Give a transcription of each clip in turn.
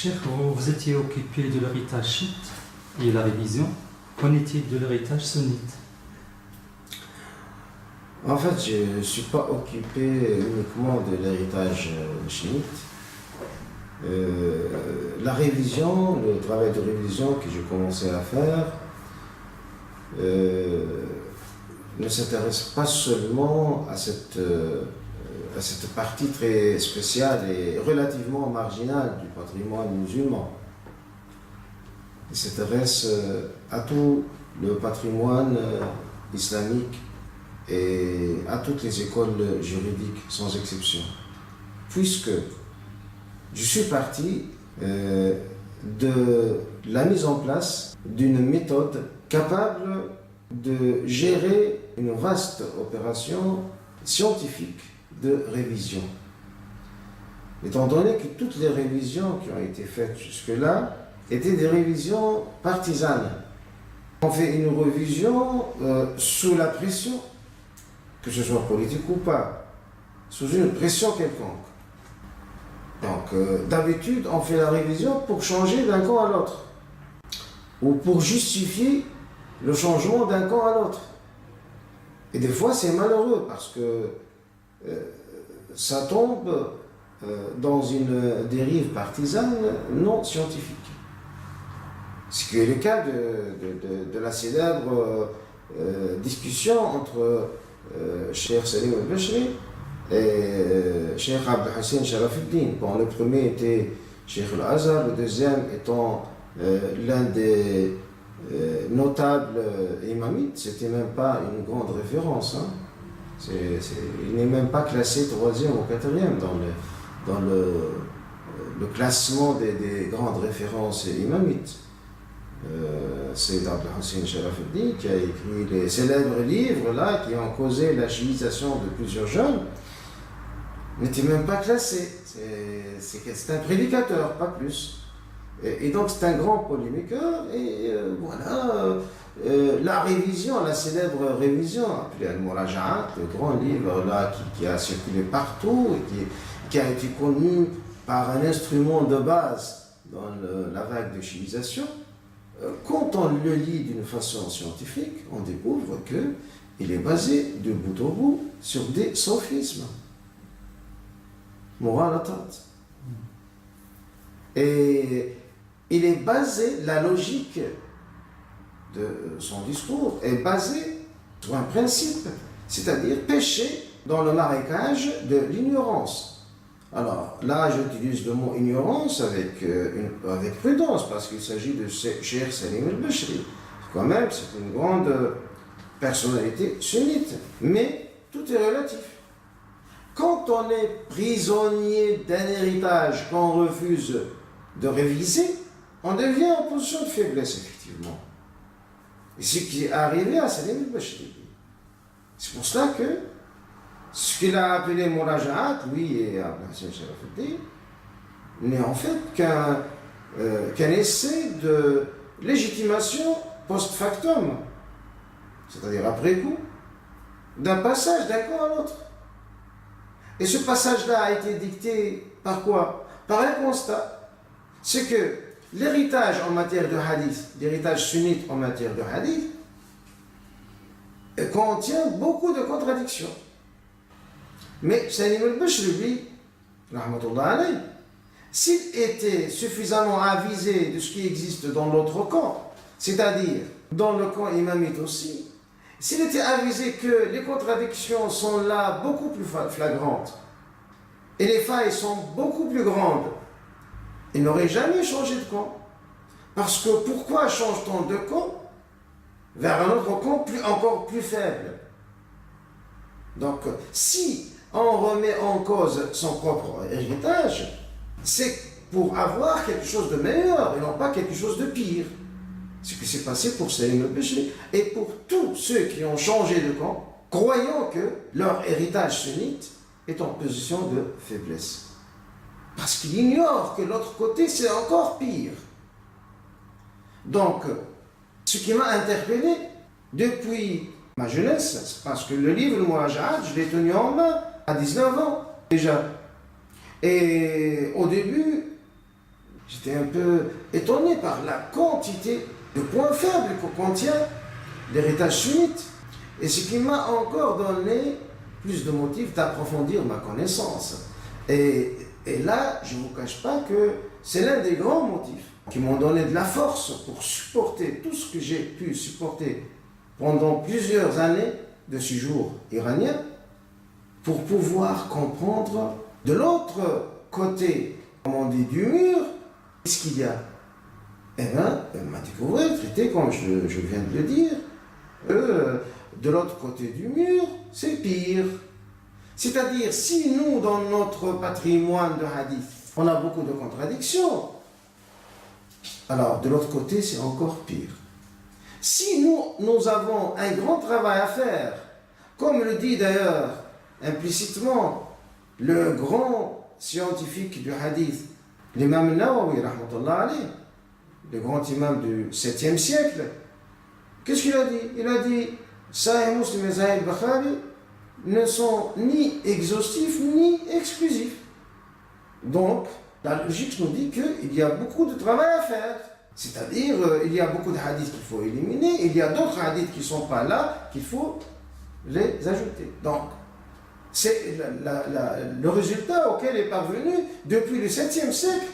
Cheikh, vous étiez occupé de l'héritage chiite et la révision. Qu'en est-il de l'héritage sunnite? En fait, je ne suis pas occupé uniquement de l'héritage chiite. La révision, le travail de révision que j'ai commencé à faire, ne s'intéresse pas seulement à cette partie très spéciale et relativement marginale du patrimoine musulman. Il s'intéresse à tout le patrimoine islamique et à toutes les écoles juridiques, sans exception. Puisque je suis parti de la mise en place d'une méthode capable de gérer une vaste opération scientifique de révision. Étant donné que toutes les révisions qui ont été faites jusque-là étaient des révisions partisanes. On fait une révision sous la pression, que ce soit politique ou pas, sous une pression quelconque. Donc, d'habitude, on fait la révision pour changer d'un camp à l'autre, ou pour justifier le changement d'un camp à l'autre. Et des fois, c'est malheureux, parce que ça tombe dans une dérive partisane non scientifique. Ce qui est le cas de la célèbre discussion entre Cheikh Salim al-Bashri et Cheikh Abdel Hassan Sharafuddin. Bon, le premier était Cheikh al-Azhar, le deuxième étant l'un des notables imamites. C'était même pas une grande référence. Hein. Il n'est même pas classé 3e ou 4e dans le classement des grandes références imamites. C'est Abdel Hassan Sharafuddin qui a écrit les célèbres livres là, qui ont causé la chiitisation de plusieurs jeunes, n'était même pas classé. C'est un prédicateur, pas plus. Et donc c'est un grand polémiqueur. Et voilà, la révision, la célèbre révision, appelée Al-Muraja'at, le grand livre là, qui a circulé partout et qui a été connu par un instrument de base dans la vague de chiitisation. Quand on le lit d'une façon scientifique, on découvre qu'il est basé de bout en bout sur des sophismes. Moralatat. Et il est basé, la logique de son discours est basée sur un principe, c'est-à-dire pécher dans le marécage de l'ignorance. Alors là, j'utilise le mot ignorance avec prudence, parce qu'il s'agit de Cheikh Salim al-Bashri. Quand même, c'est une grande personnalité sunnite, mais tout est relatif. Quand on est prisonnier d'un héritage qu'on refuse de réviser, on devient en position de faiblesse, effectivement. Et c'est ce qui est arrivé à Salim al-Bashri. C'est pour cela que ce qu'il a appelé Muraja'at, lui et Abdel Hassan Sharafuddin, n'est en fait qu'un essai de légitimation post-factum, c'est-à-dire après coup, d'un passage d'un camp à l'autre. Et ce passage-là a été dicté par quoi? Par un constat. C'est que l'héritage en matière de hadith, l'héritage sunnite en matière de hadith, contient beaucoup de contradictions. Mais Salim al-Bashri, lui, rahmatullah alayh, s'il était suffisamment avisé de ce qui existe dans l'autre camp, c'est-à-dire dans le camp imamite aussi, s'il était avisé que les contradictions sont là beaucoup plus flagrantes et les failles sont beaucoup plus grandes, il n'aurait jamais changé de camp. Parce que pourquoi change-t-on de camp vers un autre camp encore plus faible? Donc, si on remet en cause son propre héritage, c'est pour avoir quelque chose de meilleur et non pas quelque chose de pire. Ce qui s'est passé pour Salim al-Bashri et pour tous ceux qui ont changé de camp, croyant que leur héritage sunnite est en position de faiblesse. Parce qu'ils ignorent que l'autre côté, c'est encore pire. Donc, ce qui m'a interpellé depuis ma jeunesse, parce que le livre Muraja'at, je l'ai tenu en main à 19 ans déjà. Et au début, J'étais un peu étonné par la quantité de points faibles que contient l'héritage sunnite. Et ce qui m'a encore donné plus de motifs d'approfondir ma connaissance. Et là, je ne vous cache pas que c'est l'un des grands motifs qui m'ont donné de la force pour supporter tout ce que j'ai pu supporter pendant plusieurs années de séjour iranien, pour pouvoir comprendre de l'autre côté, comme on dit, du mur, qu'est-ce qu'il y a. Eh bien, elle m'a découvert, traité comme je viens de le dire, de l'autre côté du mur, c'est pire. C'est-à-dire, si nous, dans notre patrimoine de hadith, on a beaucoup de contradictions, alors de l'autre côté, c'est encore pire. Si nous avons un grand travail à faire, comme le dit d'ailleurs implicitement le grand scientifique du hadith, l'imam Nawawi, rahmatullah alayh, le grand imam du 7e siècle, qu'est-ce qu'il a dit? Il a dit Sahih Muslim et Sahih Bukhari ne sont ni exhaustifs ni exclusifs. Donc, la logique nous dit qu'il y a beaucoup de travail à faire. C'est-à-dire, il y a beaucoup de hadiths qu'il faut éliminer, il y a d'autres hadiths qui ne sont pas là, qu'il faut les ajouter. Donc, c'est le résultat auquel est parvenu depuis le 7e siècle,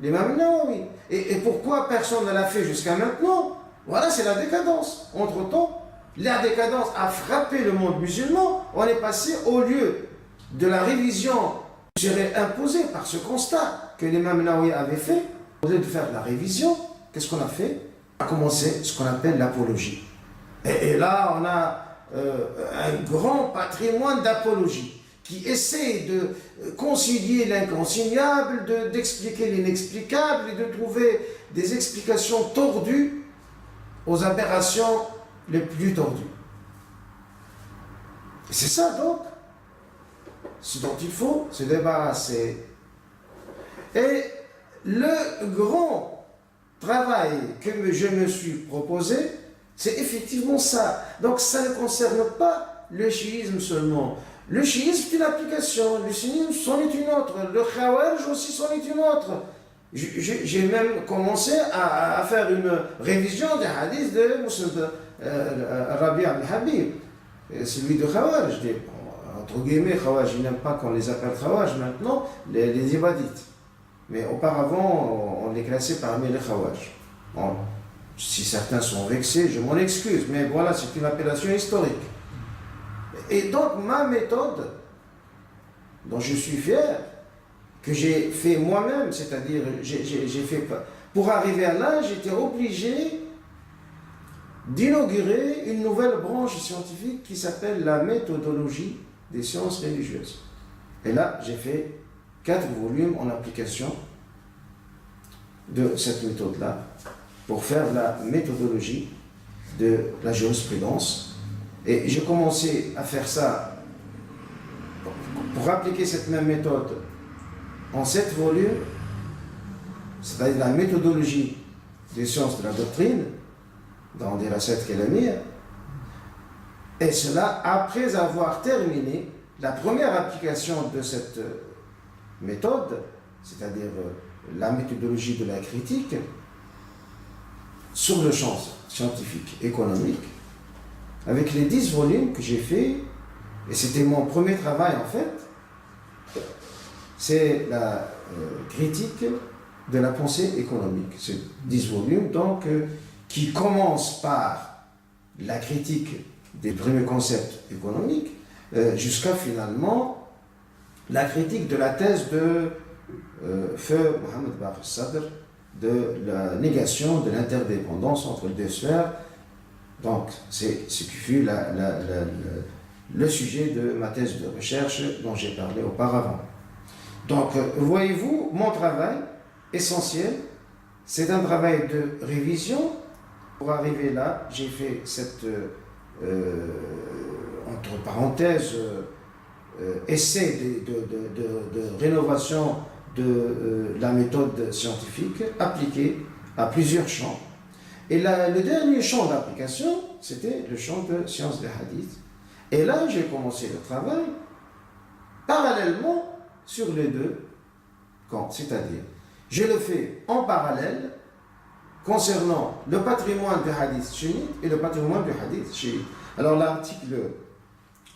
l'imam Nawawi. Et pourquoi personne ne l'a fait jusqu'à maintenant? Voilà, c'est la décadence. Entre-temps, la décadence a frappé le monde musulman. On est passé, au lieu de la révision qui serait imposée par ce constat que l'imam Nawawi avait fait, au lieu de faire la révision, qu'est-ce qu'on a fait? On a commencé ce qu'on appelle l'apologie. Et là, on a un grand patrimoine d'apologie qui essaie de concilier l'inconciliable, d'expliquer l'inexplicable et de trouver des explications tordues aux aberrations les plus tordues. C'est ça donc ce dont il faut se débarrasser. Et le grand travail que je me suis proposé, c'est effectivement ça. Donc ça ne concerne pas le chiisme seulement. Le chiisme est une application, le sunnisme c'en est une autre, le khawarij aussi c'en est une autre. J'ai même commencé à faire une révision des hadiths de Rabi' al-Habib, celui de khawarij. Entre guillemets, khawarij, je n'aime pas qu'on les appelle khawarij maintenant, les ibadites. Mais auparavant, on les classait parmi les khawarij. Bon, si certains sont vexés, je m'en excuse, mais voilà, c'est une appellation historique. Et donc, ma méthode, dont je suis fier, que j'ai fait moi-même, c'est-à-dire, j'ai fait. Pour arriver à là, j'étais obligé d'inaugurer une nouvelle branche scientifique qui s'appelle la méthodologie des sciences religieuses. Et là, j'ai fait 4 volumes en application de cette méthode-là, pour faire la méthodologie de la jurisprudence. Et j'ai commencé à faire ça, pour appliquer cette même méthode en 7 volumes, c'est-à-dire la méthodologie des sciences de la doctrine, dans des recettes Kelamir, et cela après avoir terminé la première application de cette méthode, c'est-à-dire la méthodologie de la critique, sur le champ scientifique, économique, avec les 10 volumes que j'ai fait, et c'était mon premier travail en fait, c'est la critique de la pensée économique. C'est 10 volumes donc qui commencent par la critique des premiers concepts économiques jusqu'à finalement la critique de la thèse de Feu Mohamed Baqir Sadr de la négation de l'interdépendance entre les deux sphères. Donc, c'est ce qui fut le sujet de ma thèse de recherche dont j'ai parlé auparavant. Donc, voyez-vous, mon travail essentiel, c'est un travail de révision. Pour arriver là, j'ai fait cette, entre parenthèses, essai de rénovation de la méthode scientifique appliquée à plusieurs champs. Et le dernier champ d'application, c'était le champ de sciences des hadiths. Et là, j'ai commencé le travail parallèlement sur les deux camps. C'est-à-dire, Je le fais en parallèle concernant le patrimoine du hadith sunnite et le patrimoine du hadith chiite. Alors l'article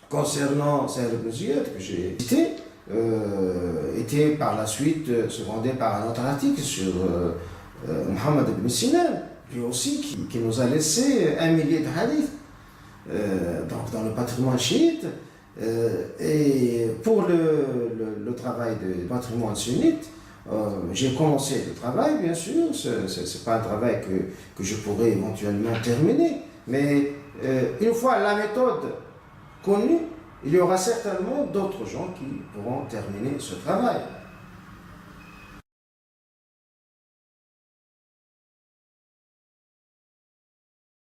concernant Sahl ibn Ziyad que j'ai cité était par la suite secondé par un autre article sur Muhammad ibn Sinan, lui aussi qui nous a laissé 1 millier de hadiths donc dans le patrimoine chiite. Et pour le travail du patrimoine sunnite, j'ai commencé le travail, bien sûr. Ce n'est pas un travail que je pourrais éventuellement terminer, mais une fois la méthode connue, il y aura certainement d'autres gens qui pourront terminer ce travail.